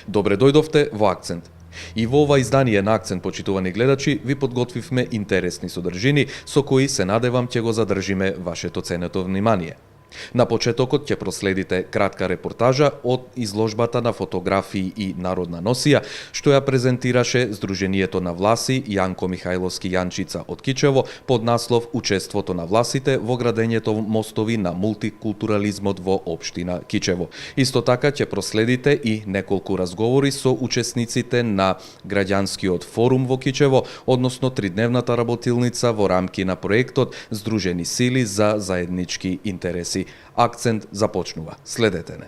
Добре дојдовте во Акцент. И во ова издание на Акцент, почитувани гледачи, ви подготвивме интересни содржини со кои се надевам ќе го задржиме вашето ценето внимание. На почетокот ќе проследите кратка репортажа од изложбата на фотографии и народна носија, што ја презентираше Сдруженијето на Власи Јанко Михајловски Јанчица од Кичево под наслов Учеството на власите во градењето мостови на мултикултурализмот во општина Кичево. Исто така ќе проследите и неколку разговори со учесниците на граѓанскиот форум во Кичево, односно тридневната работилница во рамки на проектот Сдружени сили за заеднички интереси. Акцент започнува. Следете не.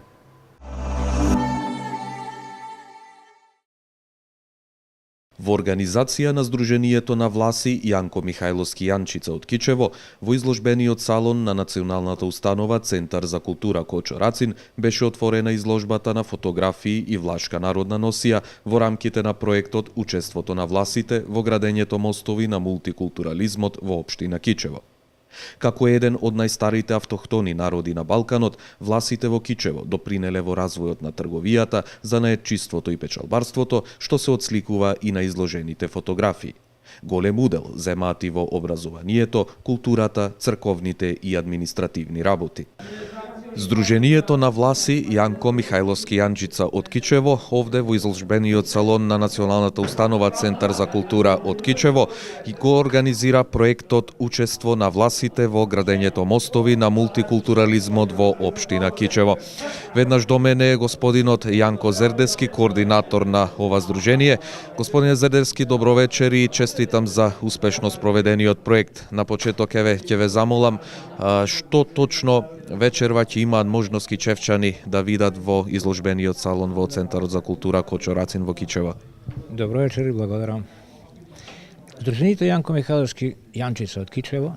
Во организација на Сдруженијето на Власи Јанко Михајловски Јанчица од Кичево, во изложбениот салон на Националната установа Центар за култура Кочо Рацин беше отворена изложбата на фотографии и влашка народна носија во рамките на проектот Учеството на власите во градењето мостови на мултикултурализмот во општина Кичево. Како еден од најстарите автохтони народи на Балканот, власите во Кичево допринеле во развојот на трговијата, занаетчиството и печалбарството, што се отсликува и на изложените фотографии. Голем удел земаат и во образованието, културата, црковните и административни работи. Сдруженијето на Власи Јанко Михајловски Јанчица од Кичево, овде во изложбениот салон на Националната установа Центар за култура од Кичево, и го организира проектот Учество на власите во градењето мостови на мултикултурализмот во општина Кичево. Веднаш до мене е господинот Јанко Зердевски, координатор на ова здружение. Господине Зердевски, добро вечер и честитам за успешно спроведениот проект. На почеток ќе ве замолам што точно вечерва ќе имаат можност кичевчани да видат во изложбениот салон во Центарот за култура Кочо Рацин во Кичево. Добро вечер и благодарам. Сдруженијето Јанко Михајловски Јанчица од Кичево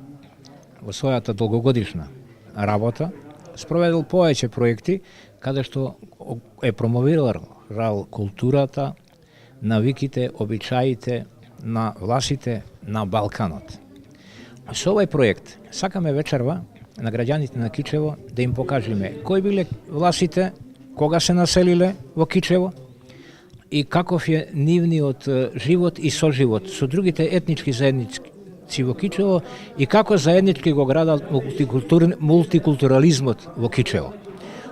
во својата долгогодишна работа спроведил повеќе проекти каде што е промовирал културата, навиките, обичаите на власите на Балканот. Со овој проект сакаме вечерва на граѓаните на Кичево да им покажеме кои биле власите, кога се населиле во Кичево и каков е нивниот живот и соживот со другите етнички заедници во Кичево и како заеднички го градат мултикултурализмот во Кичево.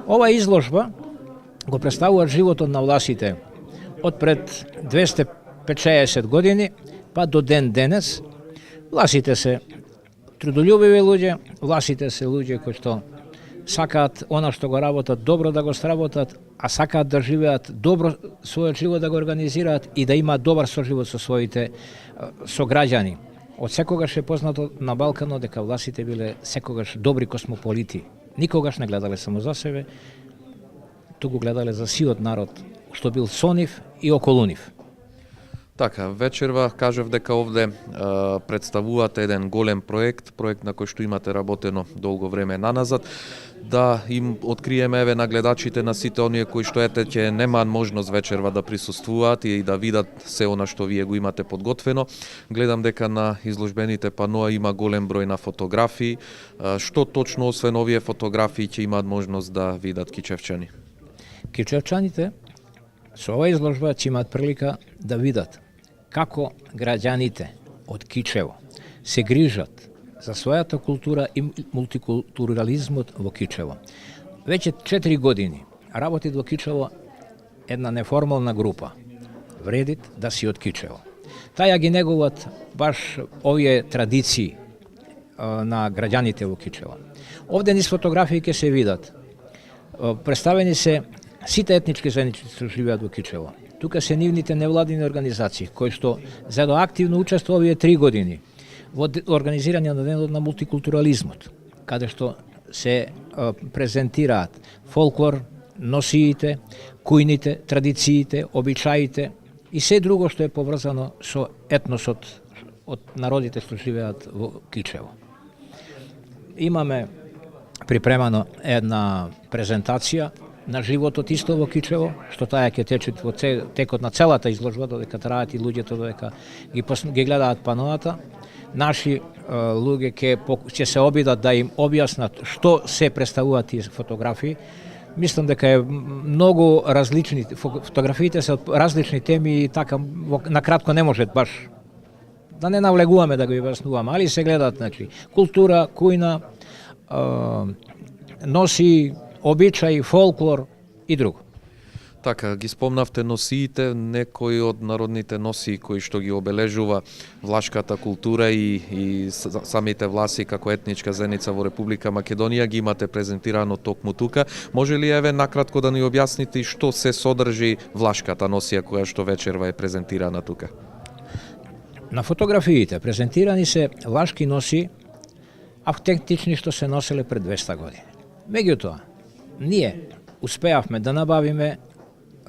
Ова изложба го представува животот на власите од пред 250 години па до ден денес. Власите се трудолюбиви луѓе, власите се луѓе кои што сакаат она што го работат добро да го сработат, а сакаат да живеат добро својот живот да го организираат и да имаат добар соживот со своите сограѓани. Од секогаш е познато на Балканот дека власите биле секогаш добри космополити. Никогаш не гледале само за себе, туку гледале за сиот народ што бил со нив и околу нив. Така, вечерва кажав дека овде представувате еден голем проект на кој што имате работено долго време наназад, да им откриеме еве на гледачите, на сите оние кои што ќе немаат можност вечерва да присуствуваат и да видат се она што вие го имате подготвено. Гледам дека на изложбените паноа има голем број на фотографии. Што точно освен овие фотографии ќе имаат можност да видат кичевчани? Кичевчаните со ова изложба ќе имаат прилика да видат како граѓаните од Кичево се грижат за својата култура и мултикултурализмот во Кичево. Веќе 4 години работи во Кичево една неформална група, Вредит да си од Кичево. Таја ги негуваат баш овие традиции на граѓаните во Кичево. Овде низ фотографии ќе се видат. Представени се сите етнички заедници што живеат во Кичево. Тука се нивните невладини организации кои што зедо активно учество овие 3 години во организирање на денот на мултикултурализмот, каде што се презентираат фолклор, носиите, кујните, традициите, обичаите и се друго што е поврзано со етносот од народите што живеат во Кичево. Имаме припремано една презентација на животот исто во Кичево, што таа ќе тече во текот на целата изложба, додека траат и луѓето додека ги гледаат паноата. Наши луѓе ќе се обидат да им објаснат што се представуваат тие фотографии. Мислам дека е многу различни, фотографиите се од различни теми и така накратко не може баш да не навлегуваме да го објаснуваме, али се гледаат, значи, култура, кујна, носи, обичаи, фолклор и друго. Така, ги спомнавте носиите, некои од народните носии кои што ги обележува влашката култура и самите власи како етничка заедница во Република Македонија ги имате презентирано токму тука. Може ли еве накратко да ни објасните што се содржи влашката носија која што вечерва е презентирана тука? На фотографиите презентирани се влашки носи автентични што се носеле пред 200 години. Меѓутоа, ние успеавме да набавиме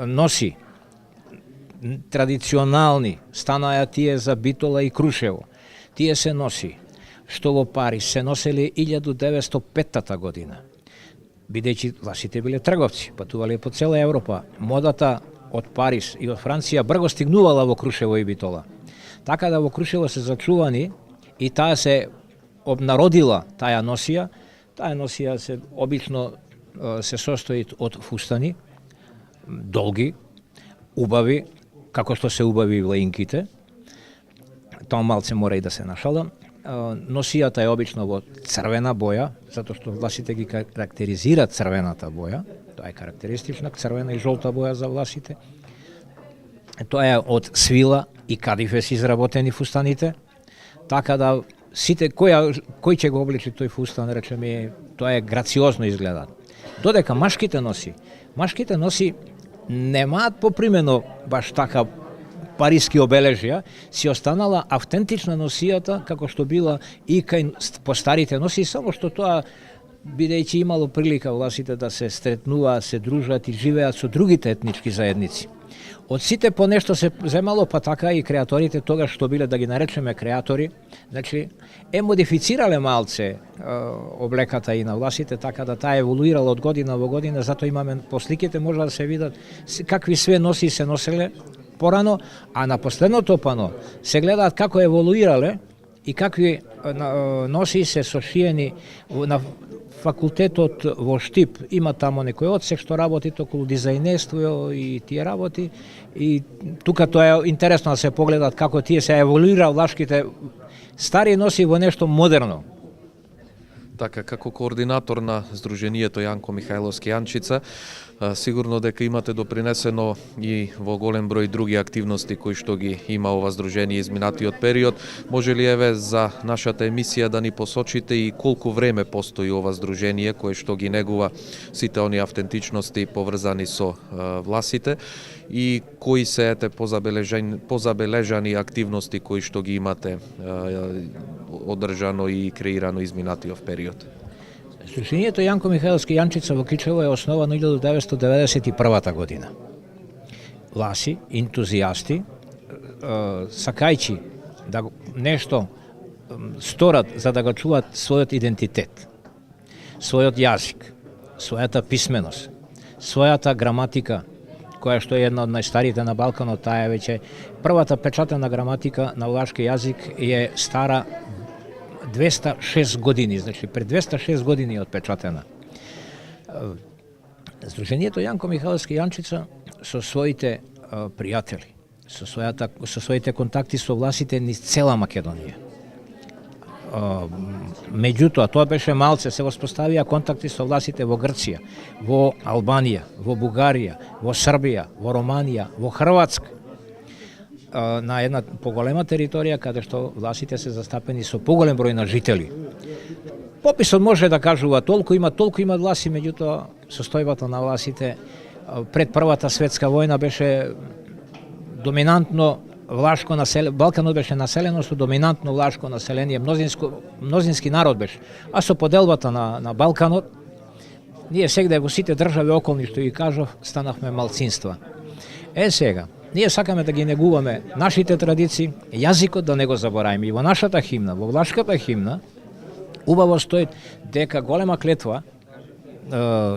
носи традиционални, станаа тие за Битола и Крушево. Тие се носи што во Париз се носели 1905 година. Бидејќи власите биле трговци, патувале по цела Европа, модата од Париз и од Франција брго стигнувала во Крушево и Битола. Така да во Крушево се зачувани и таа се обнародила таа носија. Таа носија се обично се состои од фустани, долги, убави, како што се убави влаинките. Тоа малце мора и да се нашала. Носијата е обично во црвена боја, затоа што власите ги карактеризираат црвената боја. Тоа е карактеристична црвена и жолта боја за власите. Тоа е од свила и кадифес изработени фустаните, така да сите кој ќе го обличи тој фустан, речеме, тоа е грациозно изгледа. Додека машките носи немаат попримено баш така париски обележја, си останала автентична носијата како што била и кај постарите носи, само што тоа бидејќи имало прилика власите да се сретнуваат, се дружат и живеат со другите етнички заедници. Од сите по нешто се земало, па така и креаторите тогаш што биле, да ги наречеме креатори, значи модифицирале малце облеката и на власите, така да таа еволуирала од година во година, затоа имаме по сликите може да се видат какви све носи се носеле порано, а на последното пано се гледаат како еволуирале и какви носи се сошиени на факултетот во Штип. Има тамо некој одсек што работи околу дизајнерство и тие работи, и тука тоа е интересно да се погледат како тие се еволуира влашките стари носи во нешто модерно. Така, како координатор на Сдруженијето Јанко Михајловски Јанчица, сигурно дека имате допринесено и во голем број други активности кои што ги има ова Сдружение изминатиот период. Може ли еве за нашата емисија да ни посочите и колку време постои ова Сдружение кое што ги негува сите оние автентичности поврзани со власите и кои се позабележани активности кои што ги имате одржано и креирано изминатиот период? Сдруженијето Јанко Михајловски Јанчица во Кичево е основано 1991 година. Власи, ентузијасти, сакајќи да нешто сторат за да го чуваат својот идентитет, својот јазик, својата писменост, својата граматика, која што е една од најстарите на Балканот, таа е веќе првата печатена граматика на влашки јазик е стара 206 години, значи пред 206 години е отпечатена. Сдруженијето Јанко Михајловски Јанчица со своите пријатели, со своите контакти со власите низ цела Македонија. Меѓутоа, тоа беше малце, се воспоставија контакти со власите во Грција, во Албанија, во Бугарија, во Србија, во Романија, во Хрватска, на една поголема територија каде што власите се застапени со поголем број на жители. Пописот може да кажува толку има власи, меѓутоа состојбата на власите пред Првата светска војна беше доминантно влашко население, Балканот беше населено со доминантно влашко население, мнозински народ беше, а со поделбата на Балканот Ние сегде во сите држави околни, што ги кажав, станавме малцинства. Сега, ние сакаме да ги негуваме нашите традиции, јазикот да не го забораваме. И во нашата химна, во влашката химна, убаво стои дека голема клетва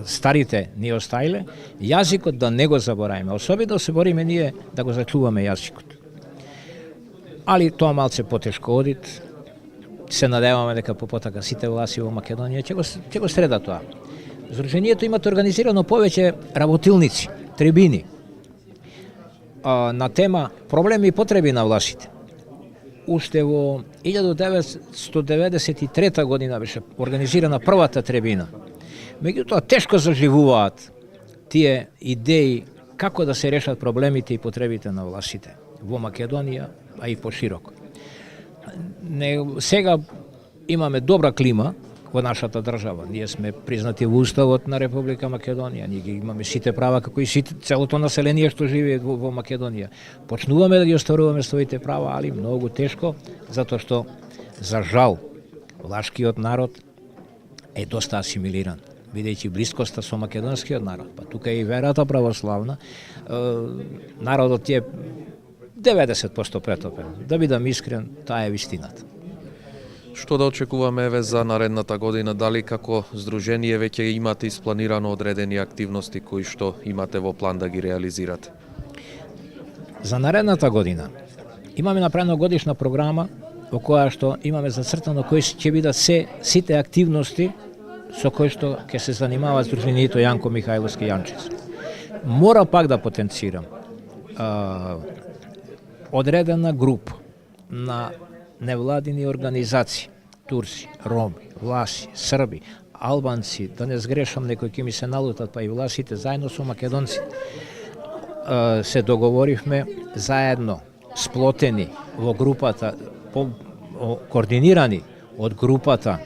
старите ни оставиле, јазикот да не го забораваме. Особено се бориме ние да го зачуваме јазикот. Али тоа малце потешко одит. Се надеваме дека попотака сите власи во Македонија ќе го среда тоа. Здруженијето имате организирано повеќе работилници, трибини на тема проблеми и потреби на власите. Уште во 1993 година беше организирана првата трибина. Меѓутоа тешко заживуваат тие идеи како да се решат проблемите и потребите на власите во Македонија, а и пошироко. Сега имаме добра клима во нашата држава. Ние сме признати во Уставот на Република Македонија. Ние ги имаме сите права како и целото население што живее во Македонија. Почнуваме да ги остваруваме своите права, али многу тешко, затоа што за жал влашкиот народ е доста асимилиран, бидејќи блискоста со македонскиот народ, па тука и верата православна, народот е 90% претопен. Да бидам искрен, таа е вистината. Што да очекуваме еве за наредната година? Дали како здружение веќе имате испланирано одредени активности кои што имате во план да ги реализирате? За наредната година имаме направена годишна програма во која што имаме зацртано кои ќе бидат сите активности со кои што ќе се занимава Здруженијето Јанко Михајловски Јанчица. Мора пак да потенцирам одредена група на невладини организации, турци, роми, власи, срби, албанци, да не сгрешам, некои ќе ми се налутат, па и власите, заедно со македонци, се договоривме заедно, сплотени во групата, координирани од групата,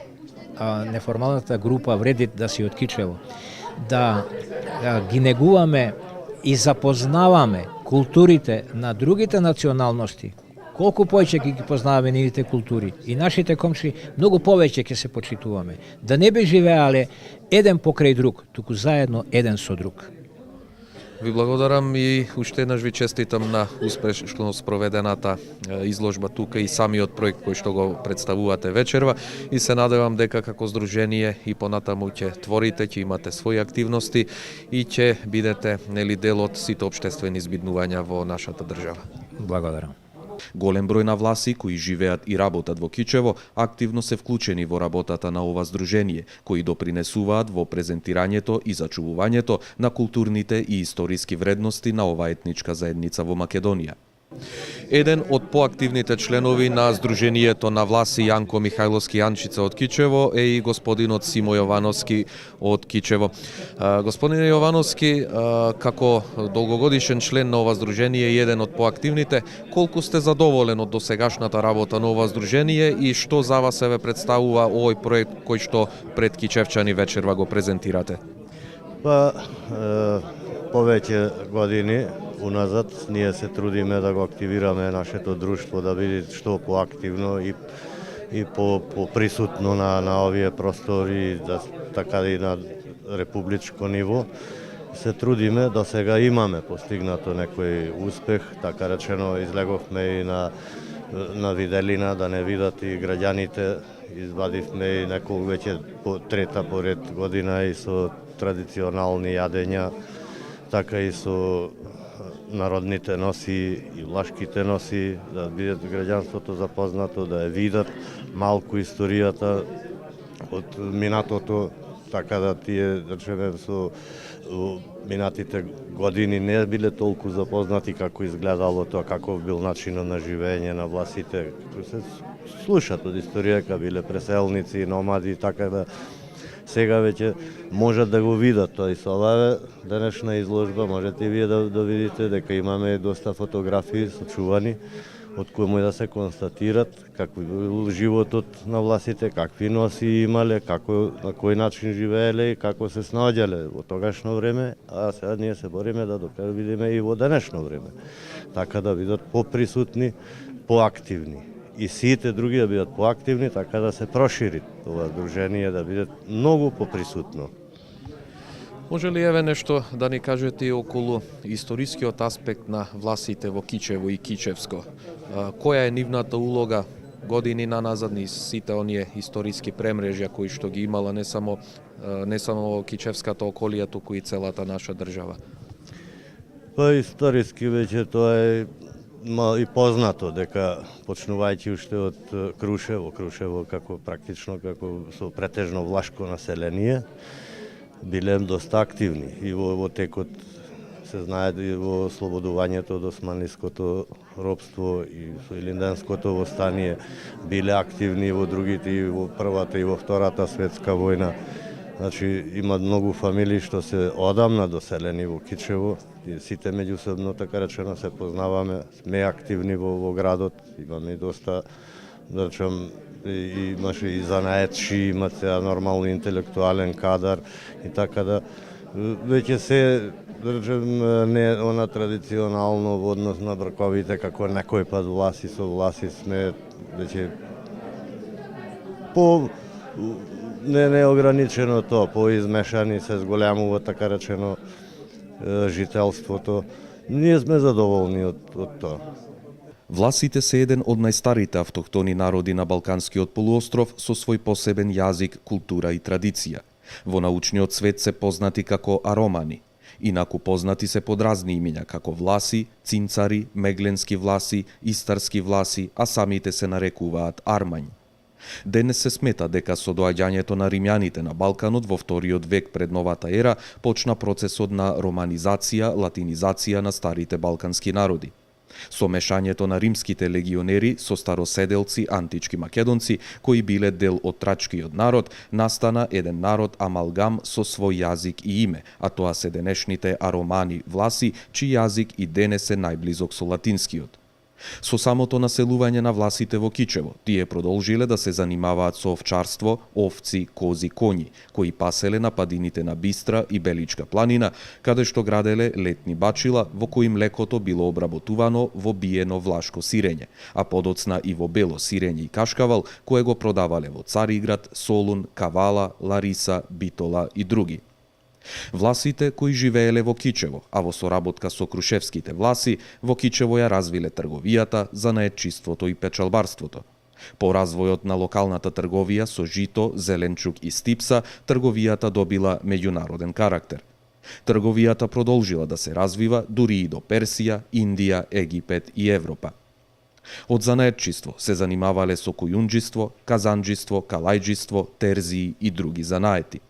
неформалната група Вредит да си од Кичево, да ги негуваме и запознаваме културите на другите националности. Колку повеќе ги познаваме нивните култури и нашите комши, многу повеќе ќе се почитуваме. Да не би живеале еден покрај друг, туку заедно еден со друг. Ви благодарам и уште еднаш ви честитам на успешно спроведената изложба тука и самиот проект кој што го представувате вечерва и се надевам дека како здружение и понатаму ќе творите, ќе имате своји активности и ќе бидете дел од сите општествени збиднувања во нашата држава. Благодарам. Голем број на власи кои живеат и работат во Кичево активно се вклучени во работата на ова здружение, кои допринесуваат во презентирањето и зачувувањето на културните и историски вредности на оваа етничка заедница во Македонија. Еден од поактивните членови на Здруженијето на власи Јанко Михајловски Јанчица од Кичево е и господинот Симо Јовановски од Кичево. Господине Јовановски, како долгогодишен член на ова здружение и еден од поактивните, колку сте задоволен од досегашната работа на ова здружение и што за вас еве представува овој проект кој што пред кичевчани вечерва го презентирате? Повеќе години уназад ние се трудиме да го активираме нашето друштво да биде што поактивно и поприсутно на овие простори, така и на републичко ниво. Се трудиме, до сега имаме постигнато некој успех, така речено излеговме и на виделина да не видат и граѓаните, извадивме и некој веќе трета поред година и со традиционални јадења, така и со народните носи и влашките носи, да бидат граѓанството запознато, да ја видат малку историјата од минатото, така да тие, да речеме, со минатите години не биле толку запознати како изгледало тоа, каков бил начинот на живење на власите, кои се слушат од историјата, биле преселници, номади, така да сега веќе можат да го видат тоа и со оваа денешна изложба можете и вие да видите дека имаме доста фотографии сочувани од кои може да се констатират какви бил животот на власите, какви носи имале, како на кој начин живееле и како се снаоѓале во тогашно време, а сега ние се бориме да видиме и во денешно време. Така да бидат поприсутни, поактивни. И сите други да бидат поактивни, така да се прошири ова здружение, да бидат многу поприсутно. Може ли еве нешто да ни кажете и околу историскиот аспект на власите во Кичево и Кичевско? Која е нивната улога години наназад низ сите оние историски премрежја кои што ги имала не само во Кичевската околија, туку и целата наша држава? Па историски веќе тоа е и познато дека почнувајќи уште од Крушево практично како со претежно влашко население, биле доста активни и во текот се знае и во ослободувањето од османлиското робство и со Илинденското востание биле активни во другите и во првата и во втората светска војна. Значи има многу фамилии што се одамна доселени во Кичево и сите меѓусебно така речено се познаваме, сме активни во градот, имаме доста, да речем, имаше и занаетши, имате сега нормално интелектуален кадар и така да веќе се, да речем, не она традиционално во однос на брковите како некој пат власи со власи сме веќе по не ограничено тоа, поизмешани се зголемува така речено жителството. Ние сме задоволни од тоа. Власите се еден од најстарите автохтони народи на Балканскиот полуостров со свој посебен јазик, култура и традиција. Во научниот свет се познати како аромани. Инаку познати се под разни имиња како власи, цинцари, мегленски власи, истарски власи, а самите се нарекуваат армањ. Денес се смета дека со доаѓањето на римјаните на Балканот во вториот век пред новата ера почна процесот на романизација, латинизација на старите балкански народи. Со мешањето на римските легионери со староседелци, антички македонци, кои биле дел од трачкиот народ, настана еден народ амалгам со свој јазик и име, а тоа се денешните аромани власи, чиј јазик и денес е најблизок со латинскиот. Со самото населување на власите во Кичево, тие продолжиле да се занимаваат со овчарство, овци, кози, коњи, кои паселе на падините на Бистра и Беличка планина, каде што граделе летни бачила во кои млекото било обработувано во биено влашко сирење, а подоцна и во бело сирење и кашкавал, кое го продавале во Цариград, Солун, Кавала, Лариса, Битола и други. Власите кои живееле во Кичево, а во соработка со крушевските власи, во Кичево ја развиле трговијата, занаетчиството и печалбарството. По развојот на локалната трговија со жито, зеленчук и стипса, трговијата добила меѓународен карактер. Трговијата продолжила да се развива дури и до Персија, Индија, Египет и Европа. Од занаетчиство се занимавале со кујунџиство, казанџиство, калајџиство, терзии и други занаети.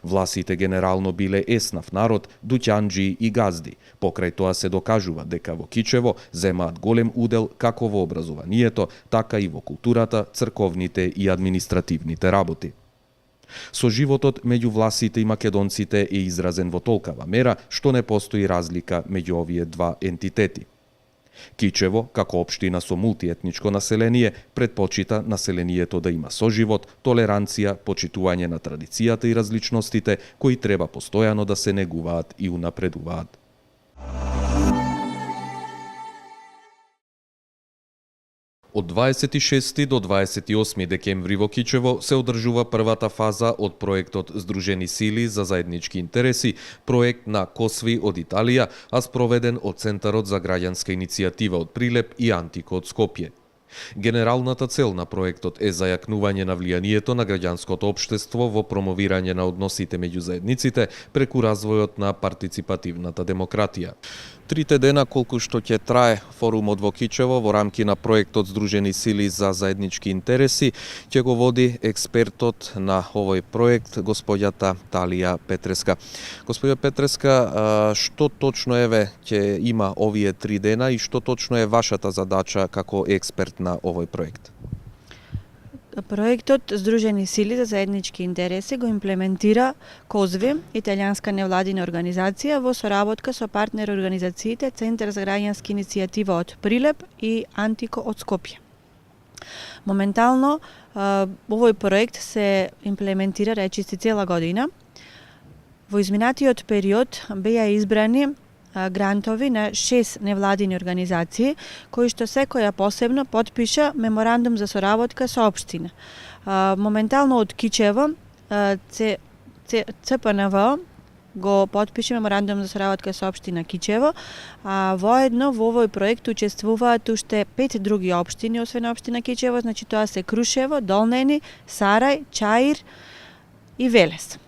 Власите генерално биле еснав народ, дуќанџии и газди. Покрај тоа се докажува дека во Кичево земаат голем удел како во образованието, така и во културата, црковните и административните работи. Со животот меѓу власите и македонците е изразен во толкава мера што не постои разлика меѓу овие два ентитети. Кичево, како општина со мултиетничко население, предпочита населението да има соживот, толеранција, почитување на традицијата и различностите, кои треба постојано да се негуваат и унапредуваат. Од 26 до 28 декември во Кичево се одржува првата фаза од проектот Здружени сили за заеднички интереси, проект на Косви од Италија, а спроведен од Центарот за граѓанска иницијатива од Прилеп и Антико од Скопје. Генералната цел на проектот е зајакнување на влијанието на граѓанското општество во промовирање на односите меѓу заедниците преку развојот на партиципативната демократија. 3 дена колку што ќе трае форумот во Кичево во рамки на проектот Здружени сили за заеднички интереси, ќе го води експертот на овој проект, господјата Талија Петреска. Господја Петреска, што точно ќе има овие 3 дена и што точно е вашата задача како експерт на овој проект? Проектот Здружени сили за заеднички интереси го имплементира Козви, италијанска невладина организација во соработка со партнер организациите Центар за граѓанска иницијатива од Прилеп и Антико од Скопје. Моментално овој проект се имплементира речиси цела година. Во изминатиот период беа избрани грантови на 6 невладини организации, кои што секоја посебно потпиша меморандум за соработка со општина. Моментално од Кичево ЦПНВ го потпише меморандум за соработка со општина Кичево, а воедно во овој проект учествуваат уште 5 други општини, освен општина Кичево, значи тоа се Крушево, Долнени, Сарај, Чаир и Велес.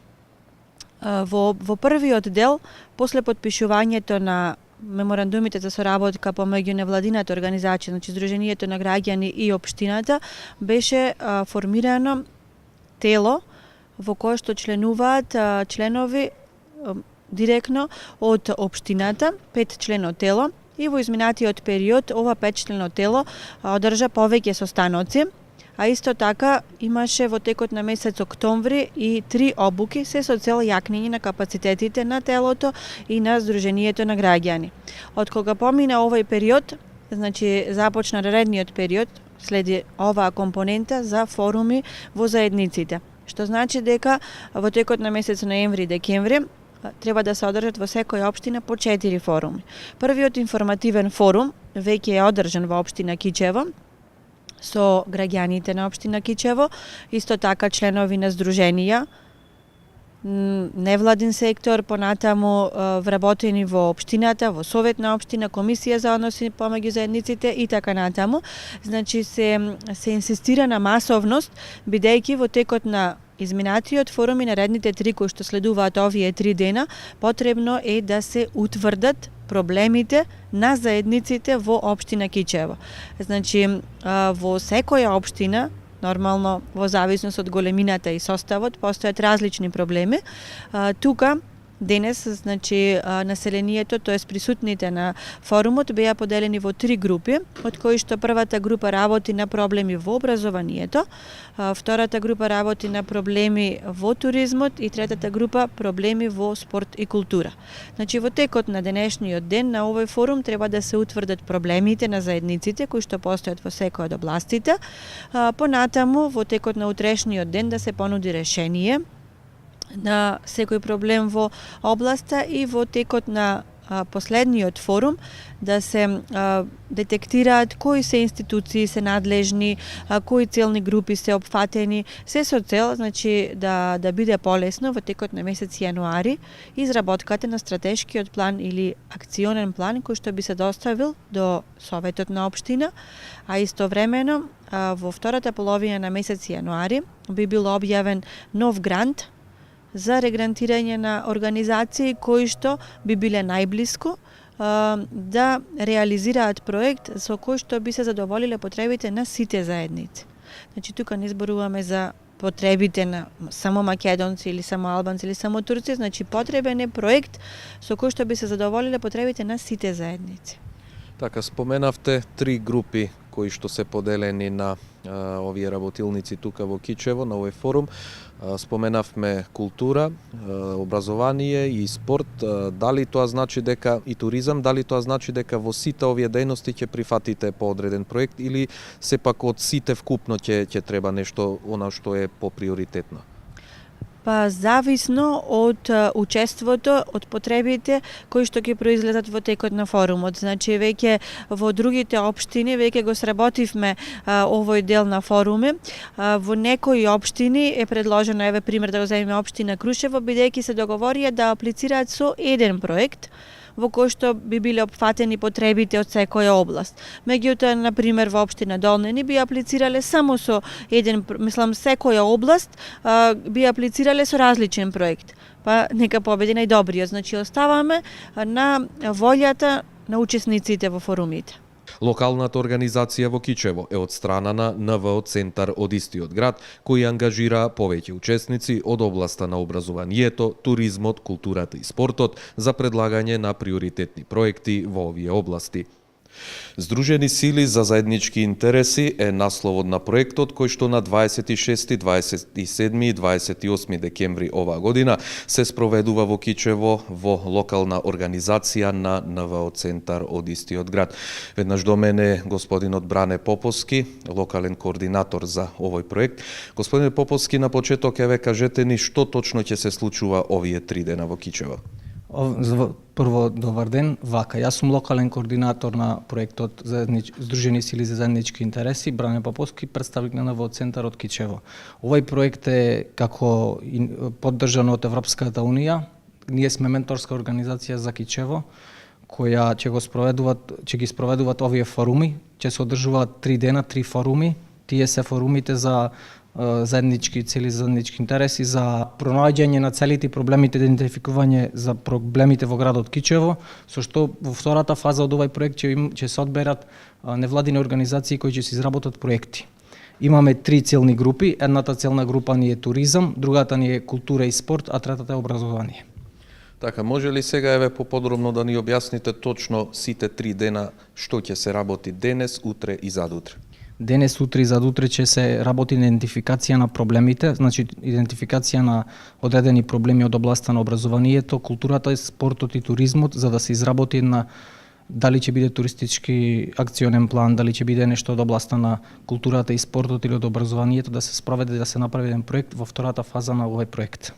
Во првиот дел, после потпишувањето на меморандумите за соработка помеѓу невладината организација, значи Сдруженијето на граѓани и општината, беше формирано тело во кое што членуваат членови директно од општината, 5 члено тело, и во изминатиот период ова 5 члено тело одржа повеќе состаноци, а исто така имаше во текот на месец октомври и 3 обуки, се со цел јакнење на капацитетите на телото и на Сдруженијето на граѓани. Од кога помина овој период, значи започна редниот период, следи оваа компонента за форуми во заедниците, што значи дека во текот на месец ноември и декември треба да се одржат во секоја општина по 4 форуми. Првиот информативен форум веќе е одржан во општина Кичево со граѓаните на општина Кичево, исто така членови на здруженија, невладин сектор, понатаму вработени во општината, во совет на општина, комисија за односи помеѓу заедниците и така натаму. Значи се инсистира на масовност, бидејќи во текот на изминатиот форум и наредните 3 кои што следуваат овие 3 дена, потребно е да се утврдат проблемите на заедниците во општина Кичево. Значи, во секоја општина, нормално во зависност од големината и составот, постојат различни проблеми. Тука денес, значи, населението, тоест присутните на форумот, беа поделени во 3 групи, од кои што првата група работи на проблеми во образованието, втората група работи на проблеми во туризмот и третата група проблеми во спорт и култура. Значи, во текот на денешниот ден на овој форум треба да се утврдат проблемите на заедниците кои што постојат во секоја од областите, понатаму во текот на утрешниот ден да се понуди решение на секој проблем во областа и во текот на последниот форум да се детектираат кои се институции се надлежни, кои целни групи се опфатени, се со цел, значи, да биде полесно во текот на месец јануари изработката на стратешкиот план или акционен план кој што би се доставил до Советот на општина, а истовремено во втората половина на месец јануари би бил објавен нов грант за регрантирање на организации кои што би биле најблиску да реализираат проект со кој што би се задоволиле потребите на сите заедници. Значи, тука не зборуваме за потребите на само македонци или само албанци или само турци, значи потребен е проект со кој што би се задоволиле потребите на сите заедници. Така, споменавте 3 групи кои што се поделени на овие работилници тука во Кичево на овој форум. Споменавме култура, образование и спорт. Дали тоа значи дека и туризам, дали тоа значи дека во сите овие дејности ќе прифатите по одреден проект или сепак од сите вкупно ќе треба нешто она што е поприоритетно? Па зависно од учеството, од потребите кои што ќе произлезат во текот на форумот. Значи веќе во другите општини веќе го сработивме овој дел на форуми. Во некои општини е предложено, еве пример да го земеме општина Крушево, бидејќи се договорија да аплицираат со еден проект во кој што би биле опфатени потребите од секоја област. Меѓутоа, на пример, во општина Долнени би аплицирале само со еден, секоја област би аплицирале со различен проект. Па нека победи најдобриот. Значи, оставаме на волјата на учесниците во форумите. Локалната организација во Кичево е од страна на НВО Центар од истиот град, кој ангажира повеќе учесници од областа на образованието, туризмот, културата и спортот за предлагање на приоритетни проекти во овие области. Сдружени сили за заеднички интереси е насловот на проектот кој што на 26, 27 и 28 декември оваа година се спроведува во Кичево во локална организација на НВО Центар од истиот град. Веднаш до мене господинот Бране Поповски, локален координатор за овој проект. Господине Поповски, на почеток еве кажете ни што точно ќе се случува овие 3 дена во Кичево. Прво, добар ден. Вака, јас сум локален координатор на проектот Сдружени сили за заеднички интереси, Бране Поповски, представник на НВО Центар од Кичево. Овој проект е како поддржан од Европската Унија, ние сме менторска организација за Кичево, која ќе ги спроведуваат овие форуми, ќе се одржуваат 3 дена, 3 форуми. Тие се форумите за заеднички цели, заеднички интереси, за пронаоѓање на целите и проблемите, идентификување за проблемите во градот Кичево, со што во втората фаза од овој проект ќе се одберат невладини организации кои ќе се изработат проекти. Имаме 3 целни групи, едната целна група ни е туризам, другата ни е култура и спорт, а третата е образование. Така, може ли сега поподробно да ни објасните точно сите 3 дена што ќе се работи денес, утре и задутре? Денес, утре и задутре ќе се работи на идентификација на проблемите, значи идентификација на одредени проблеми од областта на образованието, културата, спортот и туризмот, за да се изработи на дали ќе биде туристички акционен план, дали ќе биде нешто од областта на културата и спортот или од образованието, да се спроведе, да се направи еден проект во втората фаза на овој проект.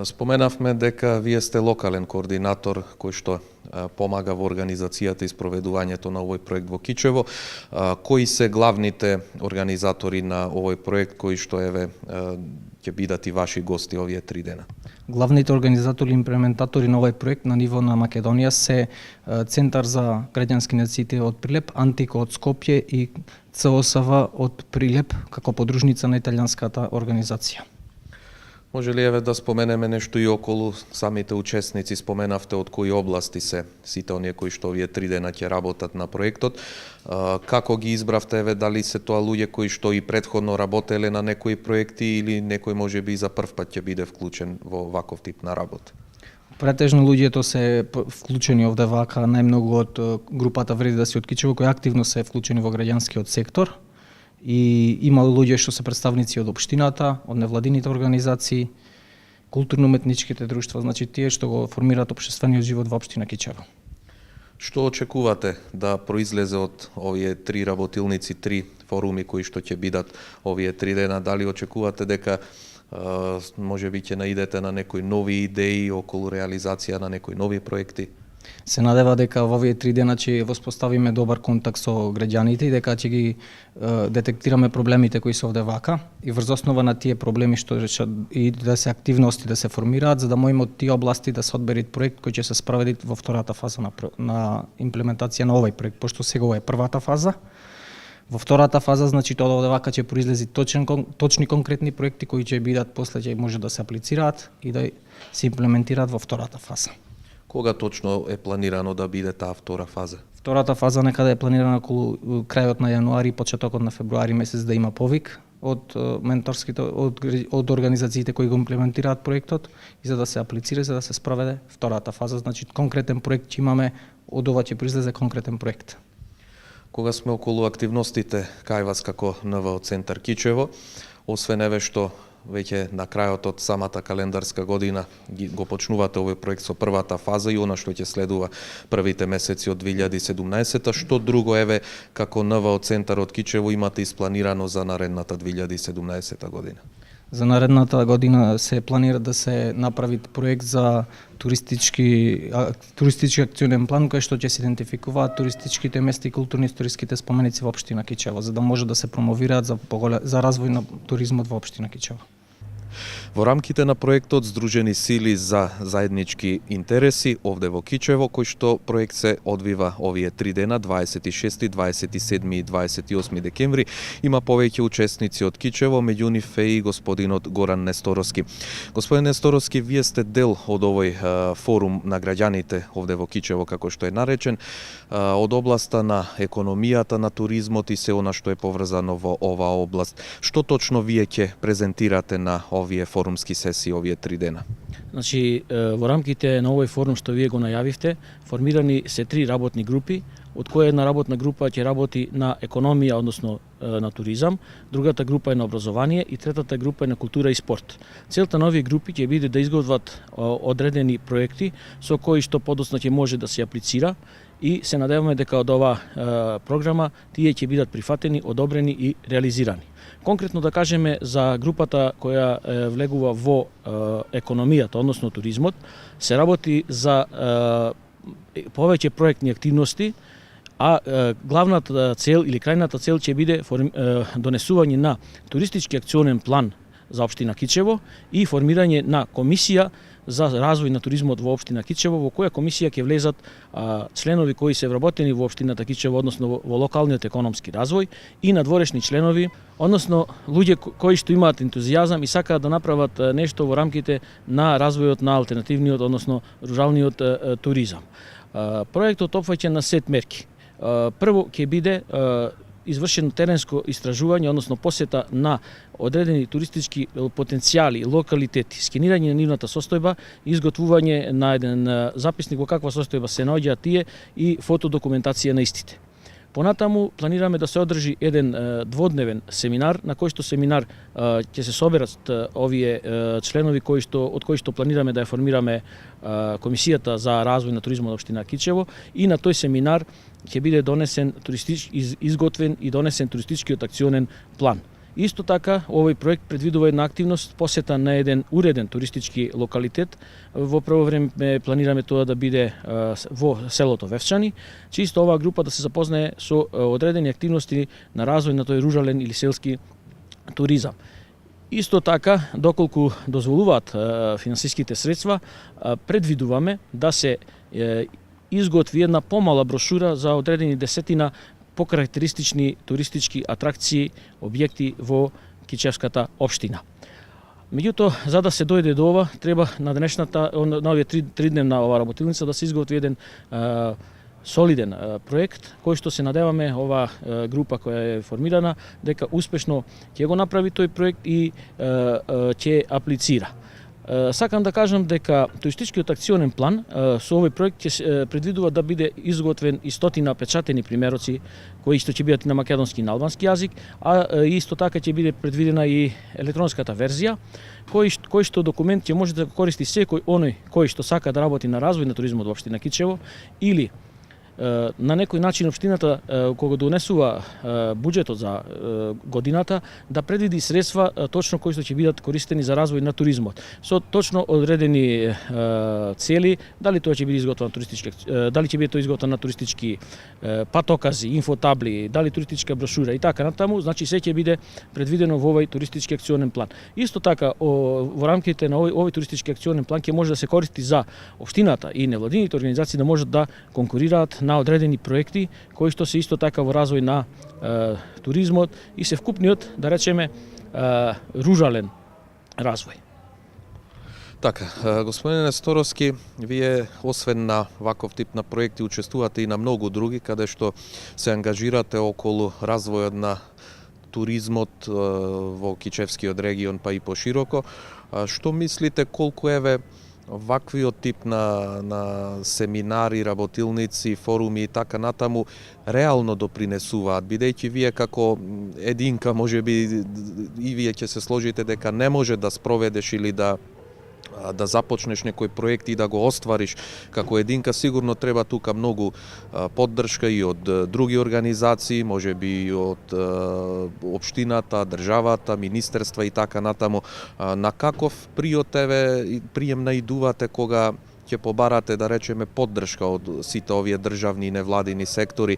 Споменавме дека вие сте локален координатор кој што помага во организацијата и спроведувањето на овој проект во Кичево. Кои се главните организатори на овој проект кои што ќе бидат и ваши гости овие 3 дена? Главните организатори и имплементатори на овој проект на ниво на Македонија се Центар за граѓански иницијативи од Прилеп, Антико од Скопје и ЦОСВ од Прилеп како подружница на италијанската организација. Може ли да споменеме нешто и околу самите учесници? Споменавте од кои области се сите оние кои што овие 3 дена ќе работат на проектот. Како ги избравте, дали се тоа луѓе кои што и претходно работеле на некои проекти или некој можеби за прв пат ќе биде вклучен во ваков тип на работа? Претежно луѓето се вклучени овде вака, најмногу од групата Вреди да си од Кичево, кои активно се вклучени во граѓанскиот сектор. И има луѓе што се представници од општината, од невладините организации, културно-уметничките друштва, значи тие што го формираат општествениот живот во општина Кичево. Што очекувате да произлезе од овие 3 работилници, 3 форуми кои што ќе бидат овие 3 дена? Дали очекувате дека можеби ќе наидете на некои нови идеи околу реализација на некои нови проекти? Се надева дека во овие 3 дена ќе воспоставиме добар контакт со граѓаните и дека ќе ги детектираме проблемите кои се овде вака и врз основа на тие проблеми што и да се активности да се формираат за да можеме од тие области да се одбери проект кој ќе се спроведи во втората фаза на имплементација на овој проект, пошто сега ова е првата фаза. Во втората фаза, значи тоа овде вака ќе произлези точни конкретни проекти кои ќе бидат после ќе може да се аплицираат и да се имплементираат во втората фаза. Кога точно е планирано да биде таа втора фаза? Втората фаза некаде е планирана околу крајот на јануари, почетокот на февруари месец да има повик од менторските од организациите кои го имплементираат проектот и за да се аплицира, за да се спроведе втората фаза, значи конкретен проект ќе имаме, од ова ќе произлезе конкретен проект. Кога сме околу активностите кај вас како НВО Центар Кичево, освен што веќе на крајот од самата календарска година го почнувате овој проект со првата фаза и она што ќе следува првите месеци од 2017-та, што друго како НВО Центар од Кичево имате испланирано за наредната 2017 година? За наредната година се планира да се направи проект за туристички акционен план кој што ќе се идентификуваат туристичките места и културно-историските споменици во општина Кичево, за да може да се промовираат за развој на туризмот во општина Кичево. Во рамките на проектот Здружени сили за заеднички интереси овде во Кичево, кој што проект се одвива овие 3 дена, 26, 27 и 28 декември, има повеќе учесници од Кичево, меѓу нив и господинот Горан Несторовски. Господин Несторовски, вие сте дел од овој форум на граѓаните овде во Кичево, како што е наречен, од областа на економијата, на туризмот и се она што е поврзано во оваа област. Што точно вие ќе презентирате на овие форумски сесии овие 3 дена? Значи, во рамките на овој форум што вие го најавивте, формирани се 3 работни групи, од која една работна група ќе работи на економија, односно на туризам, другата група е на образование и третата група е на култура и спорт. Целта на овие групи ќе биде да изготват одредени проекти со кои што подоцна ќе може да се аплицира и се надеваме дека од оваа програма тие ќе бидат прифатени, одобрени и реализирани. Конкретно да кажеме за групата која влегува во економијата, односно туризмот, се работи за повеќе проектни активности, а главната цел или крајната цел ќе биде донесување на туристички акционен план за општина Кичево и формирање на комисија за развој на туризмот во општина Кичево, во која комисија ќе влезат членови кои се вработени во општината Кичево, односно во локалниот економски развој, и надворешни членови, односно луѓе кои што имаат ентузијазам и сакаат да направат нешто во рамките на развојот на алтернативниот, односно руралниот туризам. Проектот опфаќа на сет мерки. Прво ќе биде извршено теренско истражување, односно посета на одредени туристички потенцијали, локалитети, скенирање на нивната состојба, изготвување на еден записник во каква состојба се наоѓаат тие и фотодокументација на истите. Понатаму планираме да се одржи еден дводневен семинар, на кој што семинар ќе се соберат овие членови од кои што планираме да ја формираме комисијата за развој на туризмот на општина Кичево, и на тој семинар ќе биде донесен изготвен и донесен туристичкиот акционен план. Исто така, овој проект предвидува една активност посета на еден уреден туристички локалитет. Во прво време планираме тоа да биде во селото Вевчани, чисто оваа група да се запознае со одредени активности на развој на тој рурален или селски туризам. Исто така, доколку дозволуваат финансиските средства, предвидуваме да се изготви една помала брошура за одредени десетина покарактеристични туристички атракции, објекти во Кичевската општина. Меѓутоа, за да се дојде до ова, треба на овие тридневна ова работилница да се изготви еден солиден проект, кој што се надеваме ова група која е формирана дека успешно ќе го направи тој проект и ќе аплицира. Сакам да кажам дека туристичкиот акционен план со овој проект ќе предвидува да биде изготвен и 100 печатени примероци кои што ќе бидат и на македонски и на албански јазик, а исто така ќе биде предвидена и електронската верзија, кој што документ ќе може да го користи секој оној кој што сака да работи на развој на туризмот во општина Кичево, или на некој начин општината кога донесува буџетот за годината да предвиди средства точно кои што ќе бидат користени за развој на туризмот со точно одредени цели, дали тоа ќе биде изготвено дали ќе биде тоа изготвено на туристички патокази, инфотабли, дали туристичка брошура и така натаму, значи се ќе биде предвидено во овој туристички акционен план. Исто така во рамките на овој туристички акционен план ќе може да се користи за општината и невладините организации да можат да конкурираат на одредени проекти кои што се исто така во развој на туризмот и се вкупниот, да речеме, рурален развој. Така, господине Несторовски, вие освен на ваков тип на проекти учествувате и на многу други каде што се ангажирате околу развојот на туризмот во Кичевскиот регион па и пошироко. Што мислите колку ваквиот тип на семинари, работилници, форуми и така натаму реално допринесуваат, бидејќи вие како единка можеби и вие ќе се сложите дека не може да спроведеш или да започнеш некој проект и да го оствариш како единка, сигурно треба тука многу поддршка и од други организации, можеби и од општината, државата, министерства и така натаму. На каков прием наидувате кога ќе побарате, да речеме, поддршка од сите овие државни и невладини сектори?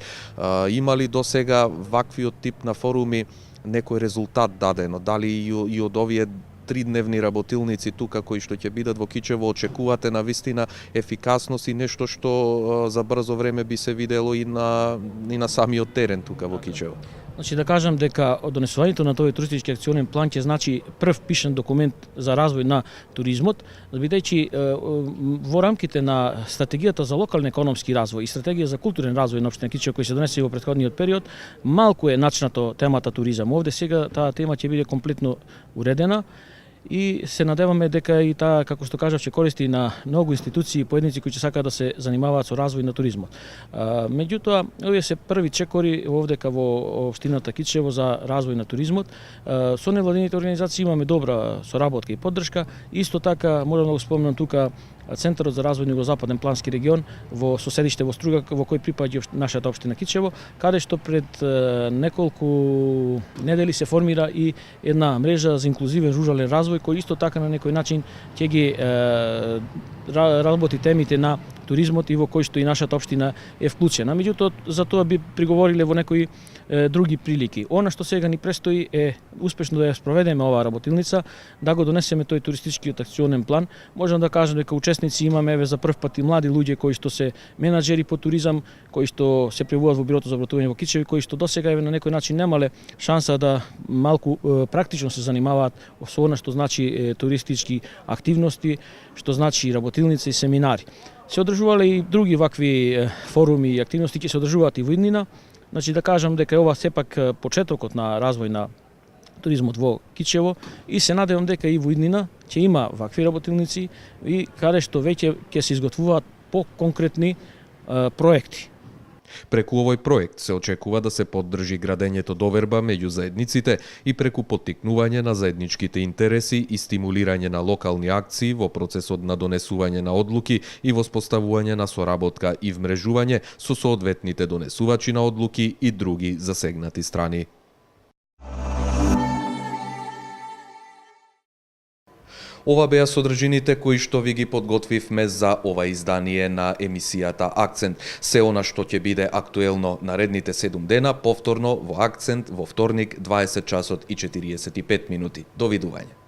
Има ли до сега ваквиот тип на форуми некој резултат дадено? Дали и од овие тридневни работилници тука кои што ќе бидат во Кичево очекувате на вистина ефикасност и нешто што за брзо време би се видело и на самиот терен тука во Кичево? Значи да кажам дека донесувањето на тој туристички акционен план ќе значи прв пишан документ за развој на туризмот, бидејќи во рамките на стратегијата за локален економски развој и стратегија за културен развој на општина Кичево кој се донесе во претходниот период, малку е начнато темата туризам. Овде сега таа тема ќе биде комплетно уредена и се надеваме дека и таа, како што кажав, ќе користи на многу институции и поединци кои ќе сакаат да се занимаваат со развој на туризмот. Меѓутоа, овие се први чекори овдека во општината Кичево за развој на туризмот. Со невладините организации имаме добра соработка и поддршка. Исто така, морам да го споменам тука Центарот за развој на Југозападен плански регион во соседиште во Струга, во кој припаѓа нашата општина Кичево, каде што пред неколку недели се формира и една мрежа за инклузивен рурален развој, кој исто така на некој начин ќе ги работи темите на туризмот и во кој што и нашата општина е вклучена. Меѓутоа, за тоа би приговориле во некои други прилики. Она што сега ни престои е успешно да ја спроведеме оваа работилница, да го донесеме тој туристичкиот акционен план. Можам да кажам дека учесници имаме еве за прв пат и млади луѓе кои што се менаџери по туризам, кои што се привуваат во бирото за вратување во Кичево, кои што досега еве на некој начин немале шанса да малку практично се занимаваат со она што значи туристички активности, што значи работилница и семинари. Се одржувале и други вакви форуми и активности, ќе се одржуваат и во иднина. Значи да кажам дека ова сепак почетокот на развој на туризмот во Кичево и се надевам дека и во иднина ќе има вакви работилници и каде што веќе ќе се изготвуваат по-конкретни проекти. Преку овој проект се очекува да се поддржи градењето доверба меѓу заедниците и преку поттикнување на заедничките интереси и стимулирање на локални акции во процесот на донесување на одлуки и воспоставување на соработка и вмрежување со соодветните донесувачи на одлуки и други засегнати страни. Ова беа содржините кои што ви ги подготвивме за ова издание на емисијата Акцент. Се она што ќе биде актуелно наредните 7 дена, повторно во Акцент во вторник 20 часот и 45 минути. Довидување.